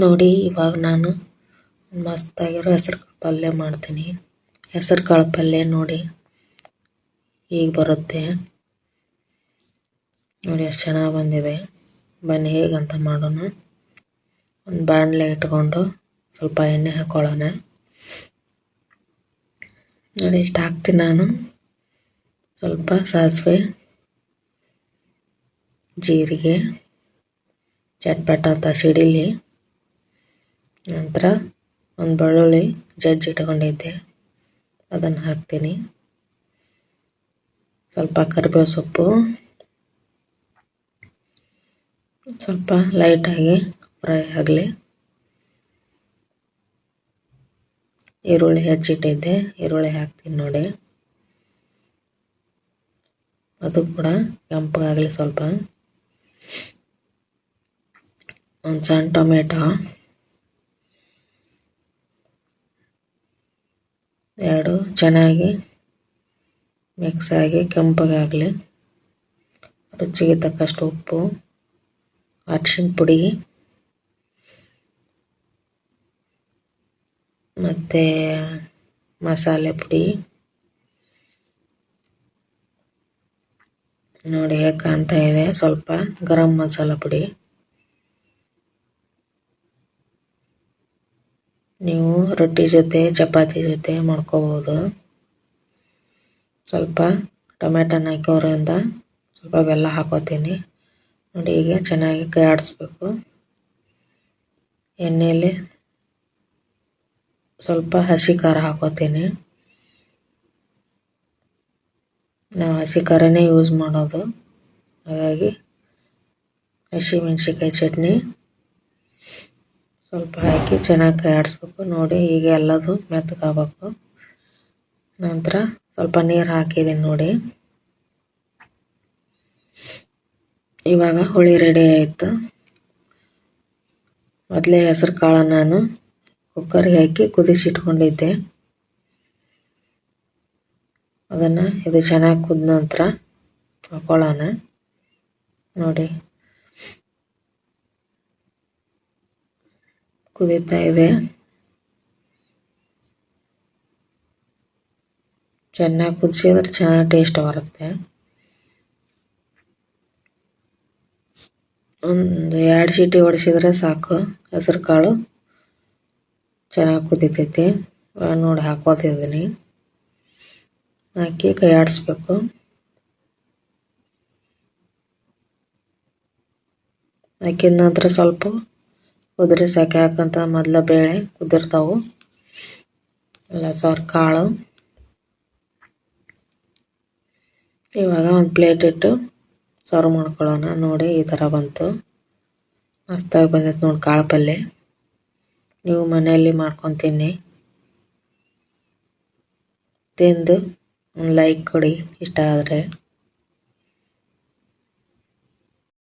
ನೋಡಿ ಇವಾಗ ನಾನು ಮಸ್ತಾಗಿರೋ ಹೆಸರುಕಾಳು ಪಲ್ಯ ಮಾಡ್ತೀನಿ. ಹೆಸರುಕಾಳು ಪಲ್ಯ ನೋಡಿ ಈಗ ಬರುತ್ತೆ ನೋಡಿ ಎಷ್ಟು ಚೆನ್ನಾಗಿ ಬಂದಿದೆ. ಬನ್ನಿ ಹೇಗಂತ ಮಾಡೋಣ. ಒಂದು ಬಾಣಲೆ ಇಟ್ಕೊಂಡು ಸ್ವಲ್ಪ ಎಣ್ಣೆ ಹಾಕೊಳ್ಳೋಣ. ನೋಡಿ ಇಷ್ಟು ಹಾಕ್ತೀನಿ ನಾನು. ಸ್ವಲ್ಪ ಸಾಸಿವೆ, ಜೀರಿಗೆ ಚಟ್ಪಟ ಅಂತ ಸಿಡಿಲಿ. ನಂತರ ಒಂದು ಬೆಳ್ಳುಳ್ಳಿ ಜಜ್ಜಿ ಇಟ್ಕೊಂಡಿದ್ದೆ ಅದನ್ನು ಹಾಕ್ತೀನಿ. ಸ್ವಲ್ಪ ಕರಿಬೇವು ಸೊಪ್ಪು, ಸ್ವಲ್ಪ ಲೈಟಾಗಿ ಫ್ರೈ ಆಗಲಿ. ಈರುಳ್ಳಿ ಹೆಚ್ಚಿಟ್ಟಿದ್ದೆ, ಈರುಳ್ಳಿ ಹಾಕ್ತೀನಿ ನೋಡಿ. ಅದು ಕೂಡ ಕೆಂಪಗಾಗಲಿ ಸ್ವಲ್ಪ. ಒಂದು ಸಣ್ಣ ಟೊಮೆಟೊ, 2 ಚೆನ್ನಾಗಿ ಮಿಕ್ಸ್ ಆಗಿ ಕೆಂಪಗಾಗಲಿ. ರುಚಿಗೆ ತಕ್ಕಷ್ಟು ಉಪ್ಪು, ಅರಿಶಿನ ಪುಡಿ ಮತ್ತು ಮಸಾಲೆ ಪುಡಿ ನೋಡಿ ಹೇಗೆ ಕಾಣ್ತಾ ಇದೆ. ಸ್ವಲ್ಪ ಗರಂ ಮಸಾಲ ಪುಡಿ. ನೀವು ರೊಟ್ಟಿ ಜೊತೆ ಚಪಾತಿ ಜೊತೆ ಮಾಡ್ಕೋಬೋದು. ಸ್ವಲ್ಪ ಟೊಮೆಟೊನ ಹಾಕೋದ್ರಿಂದ ಸ್ವಲ್ಪ ಬೆಲ್ಲ ಹಾಕೋತೀನಿ ನೋಡಿ. ಈಗ ಚೆನ್ನಾಗಿ ಕೈ ಆಡಿಸ್ಬೇಕು. ಎಣ್ಣೆಯಲ್ಲಿ ಸ್ವಲ್ಪ ಹಸಿ ಖಾರ ಹಾಕೋತೀನಿ. ನಾವು ಹಸಿ ಖಾರನೇ ಯೂಸ್ ಮಾಡೋದು, ಹಾಗಾಗಿ ಹಸಿ ಮೆಣಸಿನ್ಕಾಯಿ ಚಟ್ನಿ ಸ್ವಲ್ಪ ಹಾಕಿ ಚೆನ್ನಾಗಿ ಕೈ ಆಡಿಸ್ಬೇಕು ನೋಡಿ. ಈಗ ಎಲ್ಲದು ಮೆತ್ತಗಾಗಬೇಕು. ನಂತರ ಸ್ವಲ್ಪ ನೀರು ಹಾಕಿದ್ದೀನಿ ನೋಡಿ. ಇವಾಗ ಹುಳಿ ರೆಡಿ ಆಯಿತು. ಮೊದಲೇ ಹೆಸರು ಕಾಳು ನಾನು ಕುಕ್ಕರ್ಗೆ ಹಾಕಿ ಕುದಿಸಿಟ್ಕೊಂಡಿದ್ದೆ. ಅದನ್ನು ಇದು ಚೆನ್ನಾಗಿ ಕುದ ನಂತರ ಹಾಕೊಳ್ಳೋಣ ನೋಡಿ. ಕುದೀತಾ ಇದೆ. ಚೆನ್ನಾಗಿ ಕುದಿಸಿದ್ರೆ ಚೆನ್ನಾಗಿ ಟೇಸ್ಟ್ ಬರುತ್ತೆ. ಒಂದು 2 ಸೀಟಿ ಹೊಡಿಸಿದ್ರೆ ಸಾಕು. ಹೆಸರು ಕಾಳು ಚೆನ್ನಾಗಿ ಕುದೀತೈತಿ. ನೋಡಿ ಹಾಕೋತಿದ್ದೀನಿ. ಹಾಕಿ ಕೈ ಆಡಿಸ್ಬೇಕು. ಹಾಕಿದ ನಂತರ ಸ್ವಲ್ಪ ಕುದ್ರೆ ಸಾಕು. ಯಾಕಂತ ಮೊದಲ ಬೇಳೆ ಕುದಿರ್ತಾವು ಎಲ್ಲ ಸಾರು ಕಾಳು. ಇವಾಗ ಒಂದು ಪ್ಲೇಟ್ ಇಟ್ಟು ಸರ್ವ್ ಮಾಡ್ಕೊಳ್ಳೋಣ ನೋಡಿ. ಈ ಥರ ಬಂತು, ಮಸ್ತಾಗಿ ಬಂದೈತೆ ನೋಡಿ ಕಾಳು ಪಲ್ಯ. ನೀವು ಮನೆಯಲ್ಲಿ ಮಾಡ್ಕೊಂಡು ತಿಂದು ಒಂದು ಲೈಕ್ ಕೊಡಿ ಇಷ್ಟ ಆದರೆ.